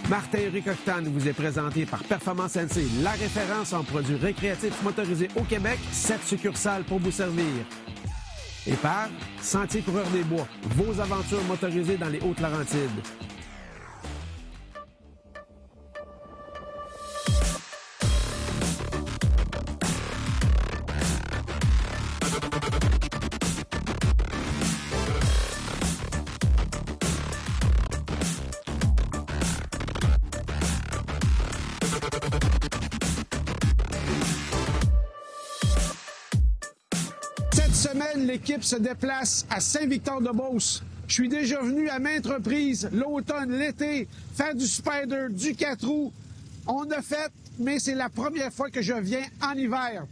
Martin Ricoctane vous est présenté par Performance NC, la référence en produits récréatifs motorisés au Québec, 7 succursales pour vous servir. Et par Sentier Coureur des Bois, vos aventures motorisées dans les Hautes-Laurentides. L'équipe se déplace à Saint-Victor-de-Beauce. Je suis déjà venu à maintes reprises, l'automne, l'été, faire du Spyder, du 4 roues. On a fait, mais c'est la première fois que je viens en hiver.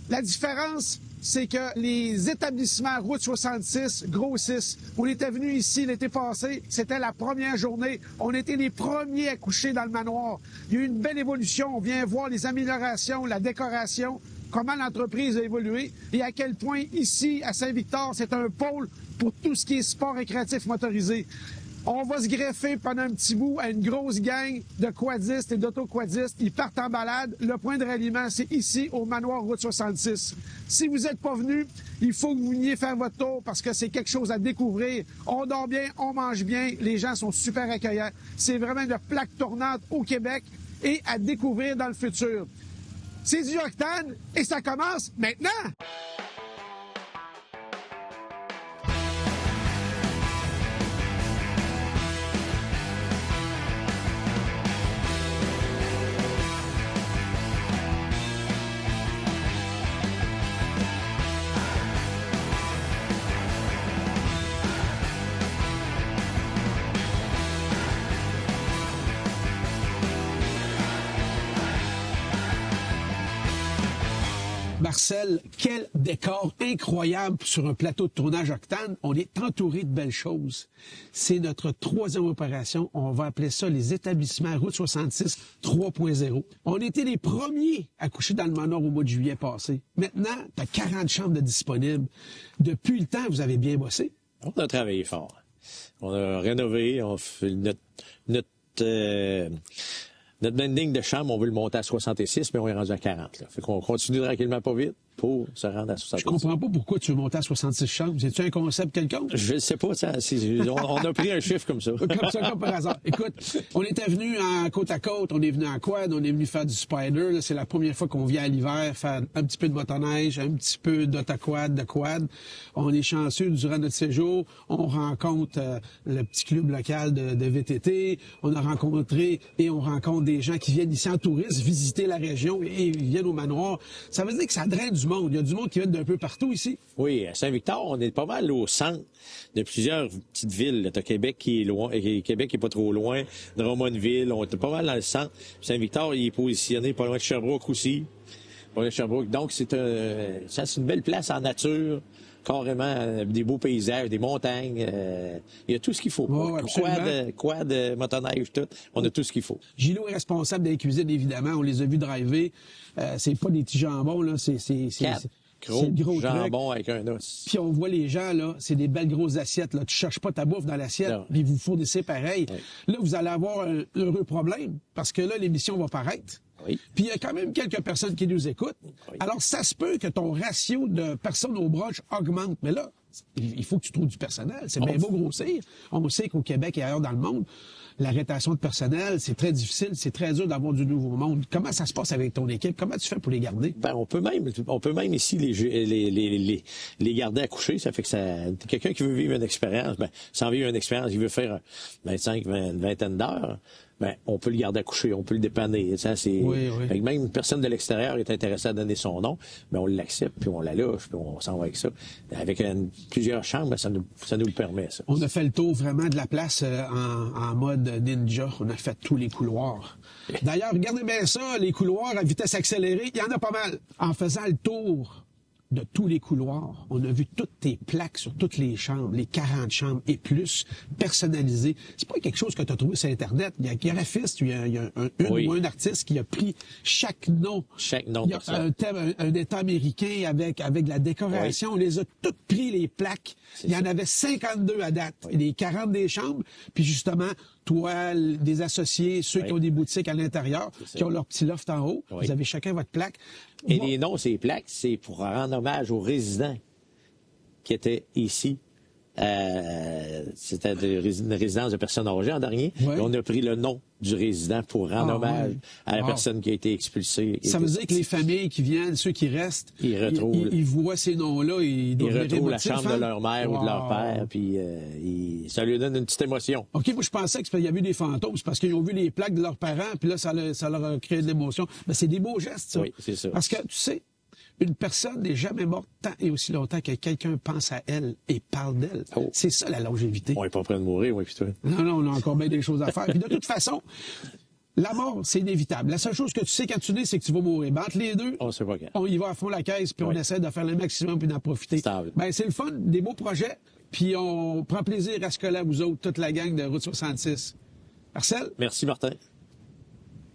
La différence, c'est que les établissements Route 66 grossissent. On était venu ici l'été passé, c'était la première journée. On était les premiers à coucher dans le manoir. Il y a eu une belle évolution. On vient voir les améliorations, la décoration, comment l'entreprise a évolué et à quel point ici, à Saint-Victor, c'est un pôle pour tout ce qui est sport récréatif motorisé. On va se greffer pendant un petit bout à une grosse gang de quadistes et d'auto-quadistes. Ils partent en balade. Le point de ralliement, c'est ici, au manoir Route 66. Si vous n'êtes pas venu, il faut que vous veniez faire votre tour parce que c'est quelque chose à découvrir. On dort bien, on mange bien, les gens sont super accueillants. C'est vraiment une plaque tournante au Québec et à découvrir dans le futur. C'est du Octane et ça commence maintenant! Marcel, quel décor incroyable sur un plateau de tournage Octane. On est entouré de belles choses. C'est notre 3e opération. On va appeler ça les établissements Route 66 3.0. On était les premiers à coucher dans le manoir au mois de juillet passé. Maintenant, tu as 40 chambres de disponibles. Depuis le temps, vous avez bien bossé. On a travaillé fort. On a rénové, on fait notre landing de chambre, on veut le monter à 66, mais on est rendu à 40. Là. Fait qu'on continue tranquillement pas vite pour se rendre à 66. Je comprends pas pourquoi tu veux monter à 66 chambres. C'est-tu un concept quelconque? Je ne sais pas. On a pris un chiffre comme ça. Comme par hasard. Écoute, on était venu en côte à côte, on est venu en quad, on est venu faire du Spyder. Là, c'est la première fois qu'on vient à l'hiver faire un petit peu de motoneige, un petit peu d'autoquad, de quad. On est chanceux durant notre séjour. On rencontre le petit club local de VTT. On a rencontré et on rencontre des gens qui viennent ici en tourisme visiter la région et ils viennent au manoir. Ça veut dire que ça draine du monde. Il y a du monde qui vient d'un peu partout ici. Oui, à Saint-Victor, on est pas mal au centre de plusieurs petites villes. T'as Québec qui est loin, Québec qui est pas trop loin, Drummondville, on est pas mal dans le centre. Saint-Victor, il est positionné pas loin de Sherbrooke aussi. Pas loin de Sherbrooke. Donc, c'est une belle place en nature. Carrément, des beaux paysages, des montagnes. Il y a tout ce qu'il faut. Oh, quad, motoneige, tout. On a tout ce qu'il faut. Gilot est responsable des cuisines, évidemment. On les a vus driver. C'est pas des petits jambons, là. C'est gros jambon avec un os. Puis on voit les gens, là, c'est des belles grosses assiettes. Là. Tu cherches pas ta bouffe dans l'assiette, puis vous fournissez pareil. Oui. Là, vous allez avoir un heureux problème, parce que là, l'émission va paraître. Oui. Puis il y a quand même quelques personnes qui nous écoutent. Oui. Alors, ça se peut que ton ratio de personnes au broche augmente. Mais là, il faut que tu trouves du personnel. C'est bien beau grossir. On sait qu'au Québec et ailleurs dans le monde, la rétention de personnel, c'est très difficile, c'est très dur d'avoir du nouveau monde. Comment ça se passe avec ton équipe? Comment tu fais pour les garder? Ben, on peut même ici les garder à coucher. Ça fait que quelqu'un qui veut vivre une expérience, sans vivre une expérience, il veut faire 25, vingtaine d'heures. Ben, on peut le garder à coucher, on peut le dépanner. Ça, oui. Fait que même une personne de l'extérieur est intéressée à donner son nom, ben on l'accepte, puis on la loge, puis on s'en va avec ça. Avec plusieurs chambres, ben, ça nous le permet, ça. On a fait le tour vraiment de la place en mode ninja. On a fait tous les couloirs. D'ailleurs, regardez bien ça, les couloirs à vitesse accélérée, il y en a pas mal. En faisant le tour de tous les couloirs, on a vu toutes tes plaques sur toutes les chambres, les 40 chambres et plus, personnalisées. C'est pas quelque chose que tu as trouvé sur Internet. Il y a un graphiste, il y a ou un artiste qui a pris chaque nom. Chaque nom. Il y a un thème, un État américain avec la décoration. On les a toutes pris, les plaques. Il y en avait 52 à date. Les 40 des chambres. Puis justement, toi, des associés, ceux qui ont des boutiques à l'intérieur, qui ont leur petit loft en haut. Vous avez chacun votre plaque. Et les noms, ces plaques, c'est pour rendre hommage aux résidents qui étaient ici. C'était une résidence de personnes âgées en dernier. Et on a pris le nom du résident pour rendre hommage à la personne qui a été expulsée. Ça veut dire que les familles qui viennent, ceux qui restent, ils voient ces noms-là. Ils retrouvent la chambre de leur mère ou de leur père, puis ça lui donne une petite émotion. OK, moi je pensais qu'il y avait eu des fantômes, c'est parce qu'ils ont vu les plaques de leurs parents, puis là, ça leur a créé de l'émotion. Mais c'est des beaux gestes, ça. Oui, c'est ça. Parce que, tu sais, une personne n'est jamais morte tant et aussi longtemps que quelqu'un pense à elle et parle d'elle. C'est ça, la longévité. On n'est pas prêt de mourir, oui, puis toi. Non, on a encore bien des choses à faire. Puis de toute façon, la mort, c'est inévitable. La seule chose que tu sais quand tu nais, c'est que tu vas mourir. Ben, entre les deux, on sait pas quand. On y va à fond la caisse, puis on essaie de faire le maximum puis d'en profiter. Ben, c'est le fun, des beaux projets, puis on prend plaisir à se coller à vous autres, toute la gang de Route 66. Marcel? Merci, Martin.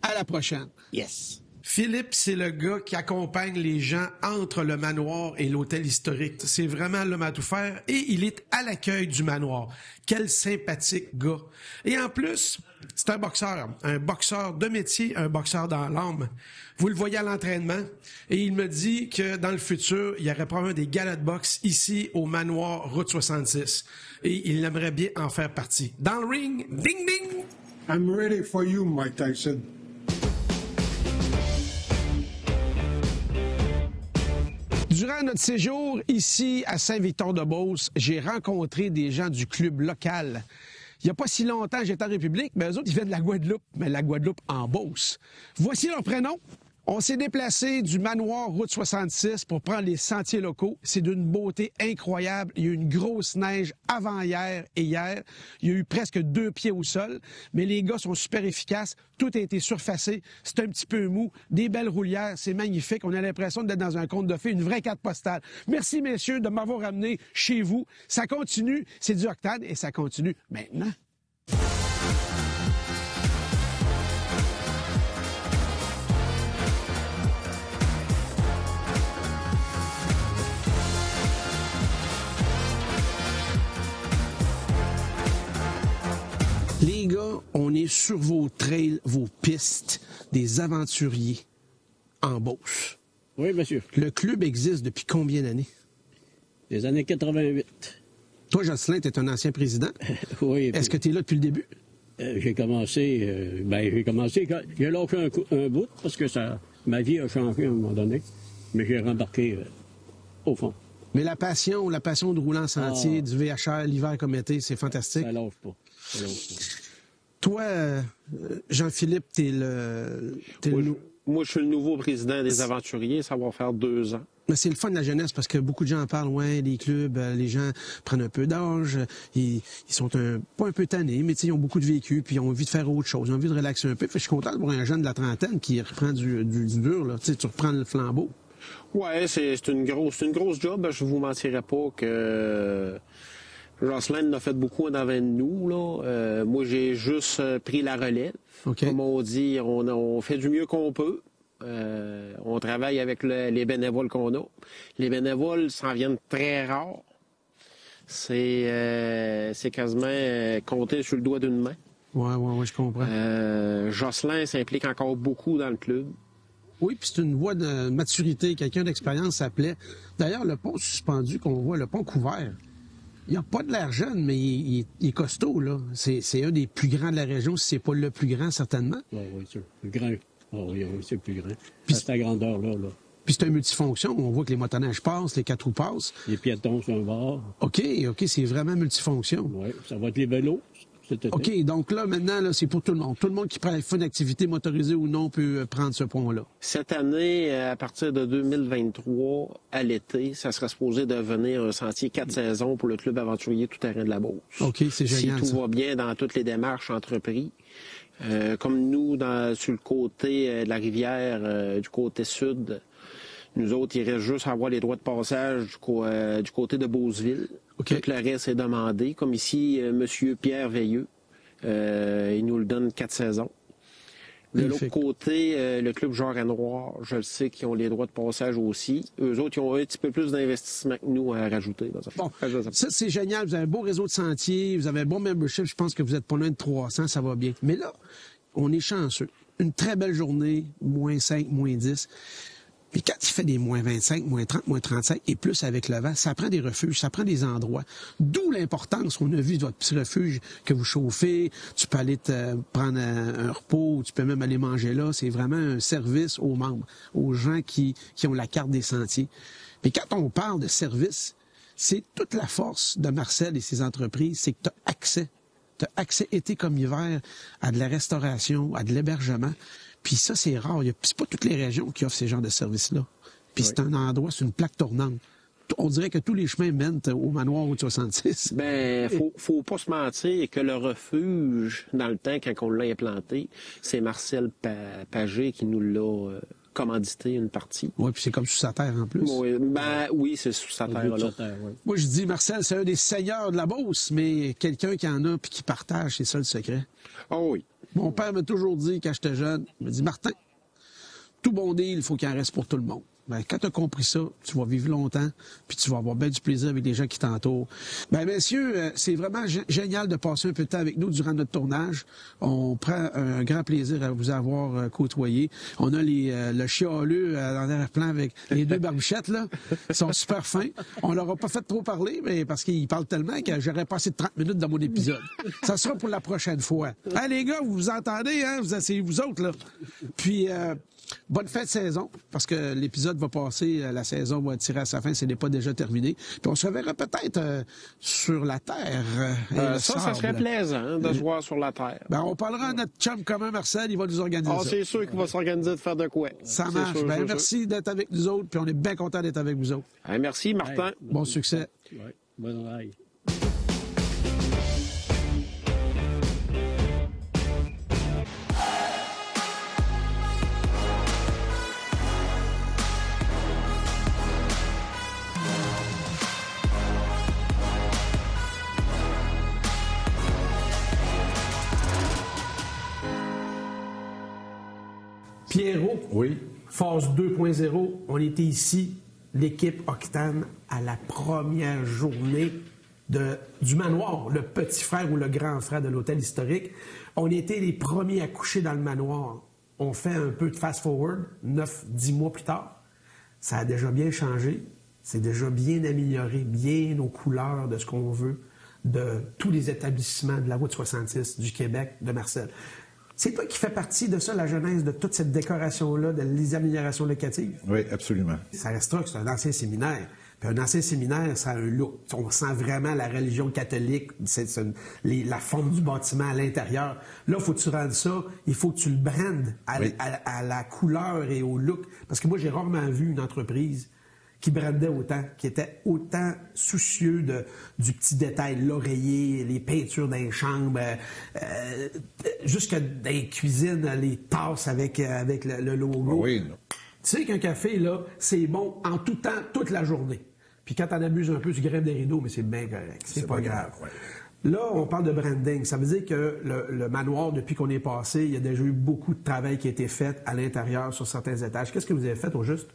À la prochaine. Yes. Philippe, c'est le gars qui accompagne les gens entre le manoir et l'hôtel historique. C'est vraiment l'homme à tout faire et il est à l'accueil du manoir. Quel sympathique gars. Et en plus, c'est un boxeur de métier, un boxeur dans l'âme. Vous le voyez à l'entraînement et il me dit que dans le futur, il y aurait probablement des galas de boxe ici au manoir Route 66 et il aimerait bien en faire partie. Dans le ring, ding ding! I'm ready for you, Mike Tyson. Durant notre séjour ici à Saint-Victor-de-Beauce, j'ai rencontré des gens du club local. Il n'y a pas si longtemps, j'étais en République, mais eux autres, ils viennent de la Guadeloupe, mais la Guadeloupe en Beauce. Voici leur prénom. On s'est déplacé du manoir Route 66 pour prendre les sentiers locaux. C'est d'une beauté incroyable. Il y a eu une grosse neige avant-hier et hier. Il y a eu presque 2 pieds au sol. Mais les gars sont super efficaces. Tout a été surfacé. C'est un petit peu mou. Des belles roulières. C'est magnifique. On a l'impression d'être dans un conte de fées, une vraie carte postale. Merci, messieurs, de m'avoir ramené chez vous. Ça continue. C'est du octane et ça continue maintenant. Les gars, on est sur vos trails, vos pistes, des aventuriers en Beauce. Oui, monsieur. Le club existe depuis combien d'années? Les années 88. Toi, Jocelyn, tu es un ancien président. Oui. Est-ce que tu es là depuis le début? J'ai commencé quand j'ai lâché un bout parce que ma vie a changé à un moment donné, mais j'ai rembarqué au fond. Mais la passion de rouler en sentier, du VHR, l'hiver comme été, c'est fantastique. Ça lâche pas. Toi, Jean-Philippe, t'es le... Moi, je suis le nouveau président des aventuriers. Ça va faire 2 ans. Mais c'est le fun de la jeunesse parce que beaucoup de gens en parlent, ouais, les clubs, les gens prennent un peu d'âge, ils sont pas un peu tannés, mais ils ont beaucoup de vécu, puis ils ont envie de faire autre chose, ils ont envie de relaxer un peu. Fait que je suis content de voir un jeune de la trentaine qui reprend du dur, là. Tu reprends le flambeau. Ouais, c'est une grosse job. Je vous mentirais pas que Jocelyn en a fait beaucoup en avant de nous, là. Moi, j'ai juste pris la relève. Okay. Comme on dit, on fait du mieux qu'on peut. On travaille avec les bénévoles qu'on a. Les bénévoles s'en viennent très rares. C'est quasiment compter sur le doigt d'une main. Ouais, je comprends. Jocelyn s'implique encore beaucoup dans le club. Oui, puis c'est une voie de maturité. Quelqu'un d'expérience s'appelait. D'ailleurs, le pont suspendu qu'on voit, le pont couvert, il n'a pas de l'air jeune, mais il est costaud, là. C'est un des plus grands de la région, si c'est pas le plus grand, certainement. Oui, c'est le grand. Oui, c'est le plus grand. Puis c'est à grandeur, là. Puis c'est un multifonction. On voit que les motoneiges passent, les 4 roues passent. Les piétons sur un bord. OK, c'est vraiment multifonction. Oui, ça va être les vélos. OK, donc là, maintenant, là, c'est pour tout le monde. Tout le monde qui fait une activité motorisée ou non peut prendre ce pont-là. Cette année, à partir de 2023, à l'été, ça sera supposé devenir un sentier 4 saisons pour le club aventurier tout-terrain de la Beauce. OK, c'est génial. Si tout va bien dans toutes les démarches entreprises. Comme nous, sur le côté de la rivière, du côté sud, nous autres, il reste juste à avoir les droits de passage du côté de Beauceville. Okay. Tout le reste est demandé. Comme ici, M. Pierre Veilleux, il nous le donne 4 saisons. De l'autre côté, le club Genre Noir, je le sais qu'ils ont les droits de passage aussi. Eux autres, ils ont un petit peu plus d'investissement que nous à rajouter. Bon, ça, c'est génial. Vous avez un beau réseau de sentiers, vous avez un bon membership. Je pense que vous êtes pas loin de 300, ça va bien. Mais là, on est chanceux. Une très belle journée, moins 5, moins 10. Puis quand il fait des moins 25, moins 30, moins 35 et plus avec le vent, ça prend des refuges, ça prend des endroits. D'où l'importance, on a vu votre petit refuge que vous chauffez, tu peux aller te prendre un repos, tu peux même aller manger là. C'est vraiment un service aux membres, aux gens qui ont la carte des sentiers. Mais quand on parle de service, c'est toute la force de Marcel et ses entreprises, c'est que tu as accès. Tu as accès été comme hiver à de la restauration, à de l'hébergement. Puis ça, c'est rare. C'est pas toutes les régions qui offrent ces genres de services-là. Puis c'est un endroit, c'est une plaque tournante. On dirait que tous les chemins mènent au manoir Route 66. Ben, faut pas se mentir que le refuge, dans le temps, quand on l'a implanté, c'est Marcel Pagé qui nous l'a commandité une partie. Oui, puis c'est comme sous sa terre en plus. Oui, c'est sous sa terre, là. Moi, je dis, Marcel, c'est un des seigneurs de la Beauce, mais quelqu'un qui en a puis qui partage, c'est ça le secret. Oh oui. Mon père m'a toujours dit, quand j'étais jeune, il m'a dit, Martin, tout bon deal, il faut qu'il en reste pour tout le monde. Ben, quand tu as compris ça, tu vas vivre longtemps, puis tu vas avoir bien du plaisir avec les gens qui t'entourent. Ben, messieurs, c'est vraiment génial de passer un peu de temps avec nous durant notre tournage. On prend un grand plaisir à vous avoir côtoyé. On a le chialeux dans l'arrière-plan avec les deux barbichettes, là. Ils sont super fins. On leur a pas fait trop parler, mais parce qu'ils parlent tellement que j'aurais passé 30 minutes dans mon épisode. Ça sera pour la prochaine fois. Hein, les gars, vous vous entendez, hein? Vous asseyez vous autres, là. Puis, bonne fin de saison, parce que l'épisode va passer, la saison va tirer à sa fin, ce n'est pas déjà terminé. Puis on se reverra peut-être sur la Terre. Ça serait plaisant de se voir sur la Terre. Ben, on parlera à notre chum commun, Marcel, il va nous organiser ça. C'est sûr qu'il va s'organiser de faire de quoi. Ça marche. Sûr, merci d'être avec nous autres, puis on est bien content d'être avec vous autres. Merci, Martin. Bon succès. Ouais, bonne oreille. Pierrot, oui. Phase 2.0, on était ici, l'équipe Octane, à la première journée du manoir, le petit frère ou le grand frère de l'hôtel historique. On était les premiers à coucher dans le manoir. On fait un peu de fast-forward, 9-10 mois plus tard. Ça a déjà bien changé, c'est déjà bien amélioré, bien aux couleurs de ce qu'on veut, de tous les établissements de la Route 66, du Québec, de Marcel. C'est toi qui fais partie de ça, la genèse de toute cette décoration-là, de les améliorations locatives? Oui, absolument. Ça restera que c'est un ancien séminaire. Puis un ancien séminaire, ça a un look. On sent vraiment la religion catholique, la forme du bâtiment à l'intérieur. Là, il faut que tu rendes ça, il faut que tu le brandes à la couleur et au look. Parce que moi, j'ai rarement vu une entreprise qui brandait autant, qui était autant soucieux du petit détail, l'oreiller, les peintures dans les chambres, jusque dans les cuisines, les tasses avec le logo. Oui. Tu sais qu'un café, là, c'est bon en tout temps, toute la journée. Puis quand t'en abuses un peu, tu grimpes des rideaux, mais c'est bien correct. C'est pas grave. Ouais. Là, on parle de branding. Ça veut dire que le manoir, depuis qu'on est passé, il y a déjà eu beaucoup de travail qui a été fait à l'intérieur, sur certains étages. Qu'est-ce que vous avez fait au juste?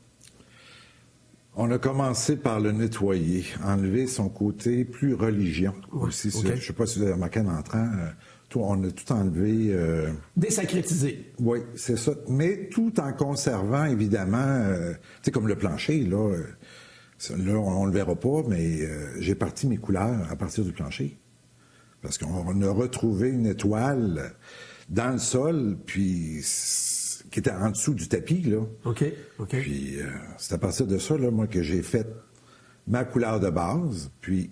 On a commencé par le nettoyer, enlever son côté plus religion aussi. Okay. Je ne sais pas si vous avez remarqué en entrant, on a tout enlevé. Désacrétisé. Oui, c'est ça. Mais tout en conservant, évidemment, tu sais, comme le plancher, là, on ne le verra pas, mais j'ai parti mes couleurs à partir du plancher. Parce qu'on a retrouvé une étoile dans le sol, puis qui était en dessous du tapis, là. OK. Puis c'est à partir de ça, là, moi, que j'ai fait ma couleur de base, puis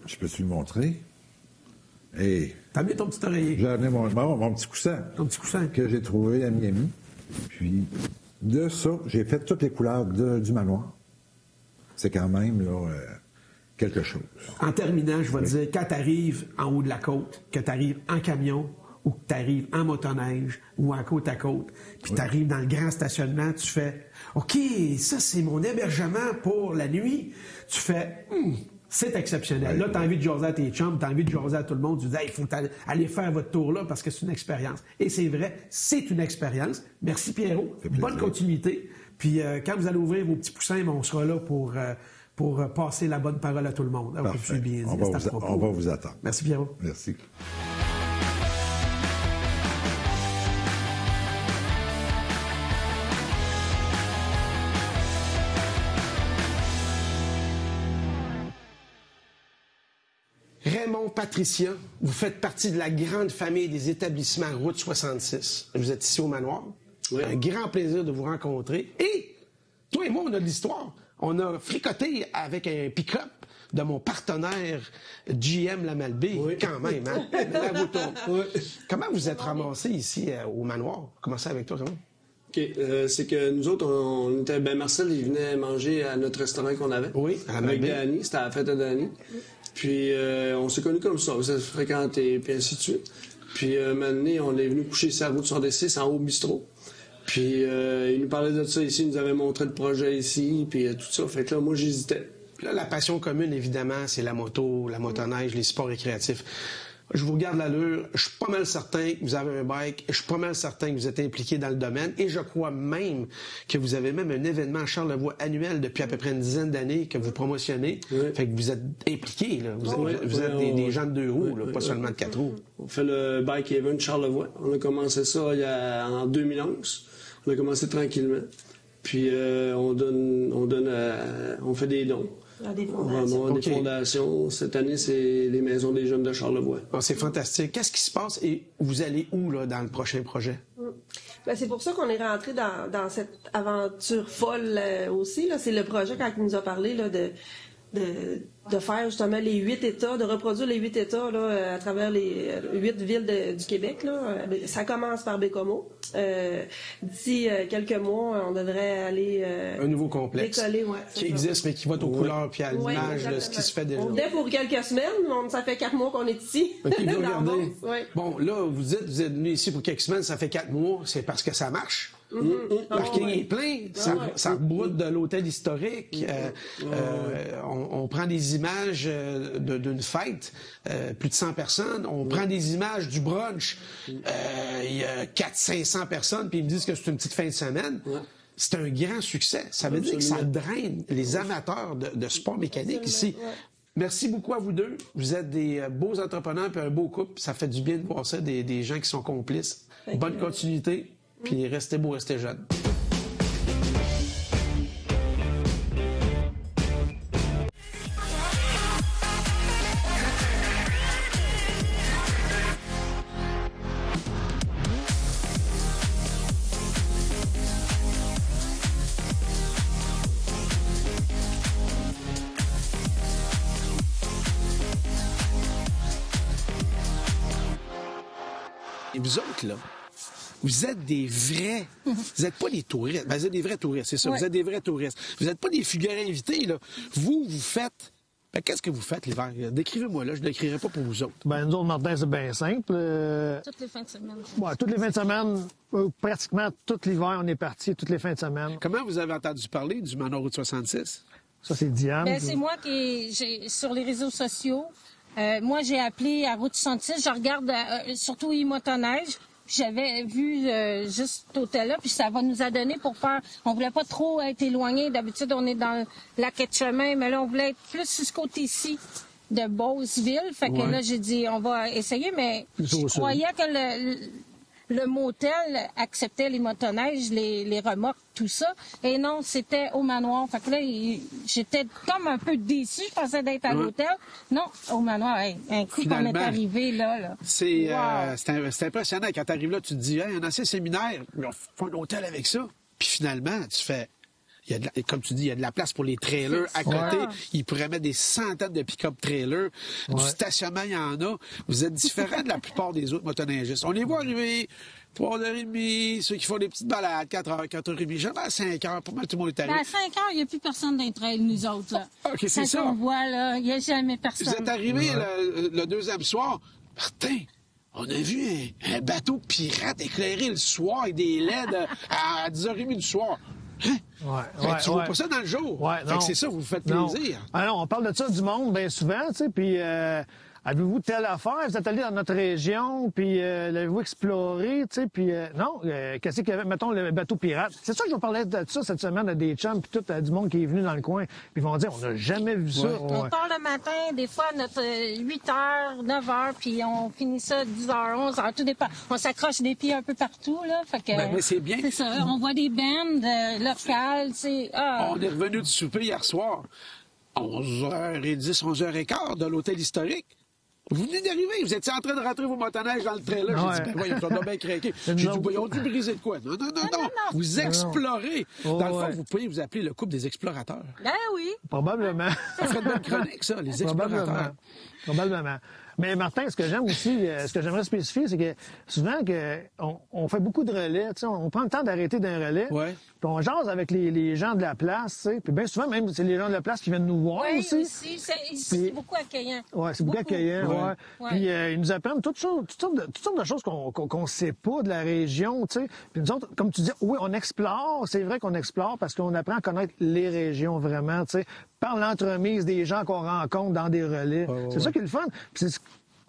je peux-tu le montrer? Et t'as mis ton petit oreiller. J'ai amené mon petit coussin. Ton petit coussin. Que j'ai trouvé à Miami. Puis de ça, j'ai fait toutes les couleurs du manoir. C'est quand même, là, quelque chose. En terminant, je vais te dire, quand tu arrives en haut de la côte, que tu arrives en camion, ou que tu arrives en motoneige ou en côte à côte, puis tu arrives dans le grand stationnement, tu fais « OK, ça, c'est mon hébergement pour la nuit. » Tu fais C'est exceptionnel. Ouais. Là, tu as envie de jaser à tes chums, tu as envie de jaser à tout le monde. Tu dis, il faut aller faire votre tour là parce que c'est une expérience. Et c'est vrai, c'est une expérience. Merci Pierrot. Bonne continuité. Puis quand vous allez ouvrir vos petits poussins, on sera là pour passer la bonne parole à tout le monde. Parfait. On va vous attendre. Merci Pierrot. Merci. Raymond, Patricia, vous faites partie de la grande famille des établissements Route 66. Vous êtes ici au Manoir. Oui. Un grand plaisir de vous rencontrer. Et toi et moi, on a de l'histoire. On a fricoté avec un pick-up de mon partenaire GM Lamalbé, quand même. Hein? À vos tours. Comment vous êtes ramassé ici au Manoir? Commencez avec toi, Raymond. OK. C'est que nous autres, on était... Marcel, il venait manger à notre restaurant qu'on avait. Oui, à avec Malbé. Danny. C'était à la fête à Danny. Puis on s'est connus comme ça. On s'est fréquentés, puis ainsi de suite. Puis un moment donné, on est venu coucher sur la route 66 en haut bistrot. Puis il nous parlait de ça ici, il nous avait montré le projet ici, puis tout ça. Fait que là, moi, j'hésitais. Là, la passion commune, évidemment, c'est la moto, la motoneige, les sports récréatifs. Je vous regarde l'allure, je suis pas mal certain que vous avez un bike, je suis pas mal certain que vous êtes impliqué dans le domaine, et je crois même que vous avez même un événement à Charlevoix annuel depuis à peu près une dizaine d'années que vous promotionnez. Oui. Fait que vous êtes impliqués, là. Vous êtes des gens de 2 roues, là, pas seulement de 4 roues. On fait le Bike Event Charlevoix. On a commencé ça en 2011. On a commencé tranquillement. Puis on fait des dons. Des Vraiment, des fondations. Cette année, c'est les Maisons des Jeunes de Charlevoix. Oh, c'est fantastique. Qu'est-ce qui se passe et vous allez où là, dans le prochain projet? Ben, c'est pour ça qu'on est rentré dans cette aventure folle aussi. Là. C'est le projet, quand il nous a parlé là, de faire justement les 8 États, de reproduire les 8 États là, à travers les 8 villes du Québec. Là. Ça commence par Bécomo. D'ici quelques mois, on devrait aller un nouveau complexe décoller, qui existe, mais qui va aux couleurs puis à l'image de ce qui se fait déjà. On venait pour quelques semaines, ça fait 4 mois qu'on est ici. OK, vous Dans regardez. Beauce, ouais. Bon, là, vous êtes venu ici pour quelques semaines, ça fait 4 mois, c'est parce que ça marche. Le parking est plein, ça rebroude de l'hôtel historique. On prend des images d'une fête, plus de 100 personnes. On prend des images du brunch. Il y a 400-500 personnes, puis ils me disent que c'est une petite fin de semaine. C'est un grand succès. Ça veut dire que ça draine les amateurs de sport mécanique ici. Merci beaucoup à vous deux. Vous êtes des beaux entrepreneurs et un beau couple. Ça fait du bien de voir ça, des gens qui sont complices. Bonne continuité. Puis restez beaux, restez jeunes. Et vous autres, là, vous êtes des vrais... Vous n'êtes pas des touristes. Ben, vous êtes des vrais touristes, c'est ça. Ouais. Vous êtes des vrais touristes. Vous n'êtes pas des figurants invités, là. Vous faites... Ben, qu'est-ce que vous faites l'hiver? Décrivez-moi, là. Je ne décrirai pas pour vous autres. Ben, nous autres, Martin, c'est bien simple. Toutes les fins de semaine. Ouais, toutes les fins de semaine, pratiquement tout l'hiver, on est parti, toutes les fins de semaine. Comment vous avez entendu parler du Manoir Route 66? Ça, c'est Diane. Ben, c'est moi j'ai sur les réseaux sociaux. Moi, j'ai appelé à Route 66. Je regarde surtout e-motoneige. J'avais vu juste cet hôtel-là, puis ça va nous a donné pour faire... On voulait pas trop être éloigné. D'habitude, on est dans la quai de chemin, mais là, on voulait être plus sur ce côté-ci de Beauceville. Fait que là, j'ai dit, on va essayer, mais je croyais que le motel acceptait les motoneiges, les remorques, tout ça. Et non, c'était au Manoir. Fait que là, j'étais comme un peu déçue. Je pensais d'être à l'hôtel. Non, au Manoir. Hey, un coup qu'on est arrivé là. C'est impressionnant. Quand tu arrives là, tu te dis, hey, un ancien séminaire, on fait un hôtel avec ça. Puis finalement, tu fais... comme tu dis, il y a de la place pour les trailers à côté. Ils pourraient mettre des centaines de pick-up trailers. Du stationnement, il y en a. Vous êtes différents de la plupart des autres motoneigistes. On les voit arriver 3h30, ceux qui font des petites balades, 4h, 4h30. Jamais à 5h, pas mal tout le monde est arrivé. Ben, à 5h, il n'y a plus personne dans les trails, nous autres. Là. OK, c'est ça. On voit, là, il n'y a jamais personne. Vous êtes arrivés le deuxième soir. Martin, on a vu un bateau pirate éclairé le soir avec des LED à 10h30 du soir. Tu vois pas ça dans le jour. Fait que c'est ça, vous vous faites plaisir. Ah non, on parle de ça du monde bien souvent, tu sais, puis avez-vous telle affaire? Vous êtes allé dans notre région, puis l'avez-vous exploré, tu sais, puis non, qu'est-ce qu'il y avait? Mettons, le bateau pirate. C'est ça que je vous parlais de ça cette semaine, à des chums, puis tout, du monde qui est venu dans le coin, puis ils vont dire, on n'a jamais vu ça. On part le matin, des fois, notre 8h, 9h, puis on finit ça 10h, 11h, tout dépend. On s'accroche des pieds un peu partout, là, fait que... Ben, c'est bien. C'est ça, on voit des bandes locales, tu sais. On est revenu du souper hier soir, 11h10, 11h15 de l'hôtel historique. Vous venez d'arriver, vous étiez en train de rentrer vos motoneiges dans le trailer. J'ai dit, ben voyons, ça doit bien craquer. J'ai dit, ils ont dû briser de quoi? Non. Vous explorez. Dans le fond, vous pouvez vous appeler le couple des explorateurs. Ben oui. Probablement. Ça ferait de bonne chronique, ça, les explorateurs. Probablement. Mais Martin, ce que j'aime aussi, ce que j'aimerais spécifier, c'est que souvent on fait beaucoup de relais, tu sais, on prend le temps d'arrêter d'un relais, puis on jase avec les gens de la place, tu sais, puis bien souvent même c'est les gens de la place qui viennent nous voir aussi. C'est beaucoup accueillant. Oui, c'est beaucoup accueillant, Puis ils nous apprennent toutes sortes de choses qu'on sait pas de la région, tu sais. Puis nous autres, comme tu dis, oui, on explore, c'est vrai qu'on explore parce qu'on apprend à connaître les régions vraiment, tu sais, par l'entremise des gens qu'on rencontre dans des relais. C'est ça qui est le fun. Puis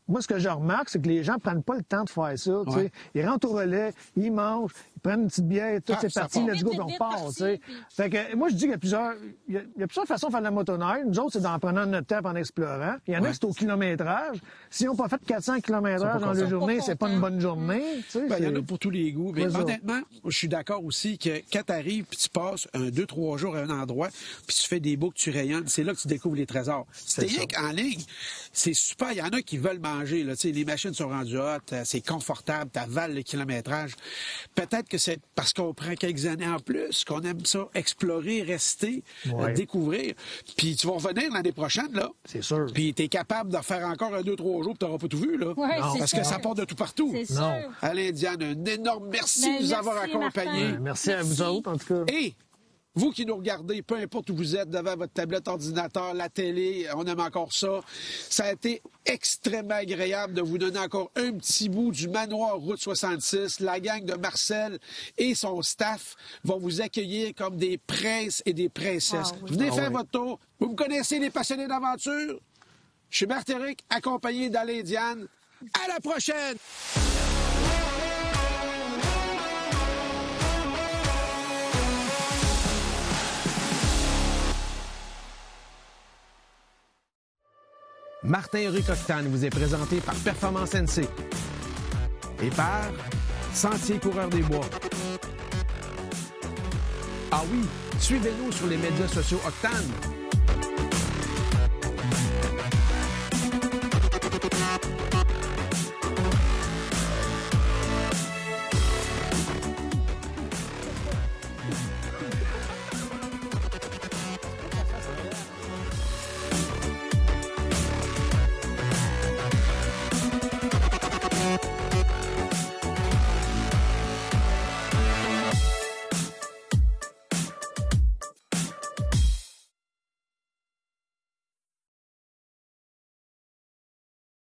moi, ce que je remarque, c'est que les gens prennent pas le temps de faire ça. Tu sais. Ils rentrent au relais, ils mangent, ils prennent une petite bière, tout c'est parti, let's go, puis on part. Tu sais. Fait que moi, je dis qu'il y a plusieurs façons de faire de la motoneige. Nous autres, c'est d'en prenant notre temps en explorant. Il y en a qui c'est au kilométrage. Si on n'a pas fait 400 km/h dans la journée, c'est pas une bonne journée. Tu sais, il y en a pour tous les goûts. Mais honnêtement, je suis d'accord aussi que quand tu arrives puis tu passes 2-3 jours à un endroit puis tu fais des boucles, tu rayonnes, c'est là que tu découvres les trésors. C'est rien qu'en ligne, c'est super. Il y en a qui veulent manger. Là, les machines sont rendues hautes, c'est confortable, tu avales le kilométrage. Peut-être que c'est parce qu'on prend quelques années en plus, qu'on aime ça, explorer, rester, découvrir. Puis tu vas revenir l'année prochaine, là. C'est sûr. Puis tu es capable de faire encore 2-3 jours, puis tu n'auras pas tout vu, là. Parce que ça part de tout partout. C'est sûr. Alain, Diane, un énorme merci de nous avoir accompagnés. Merci à vous autres, en tout cas. Et vous qui nous regardez, peu importe où vous êtes, devant votre tablette, ordinateur, la télé, on aime encore ça. Ça a été extrêmement agréable de vous donner encore un petit bout du manoir Route 66. La gang de Marcel et son staff vont vous accueillir comme des princes et des princesses. Venez faire votre tour. Vous me connaissez, les passionnés d'aventure? Je suis Martéric, accompagné d'Alain Diane. À la prochaine! Martin Rue Octane vous est présenté par Performance NC et par Sentier Coureur des Bois. Ah oui, suivez-nous sur les médias sociaux Octane.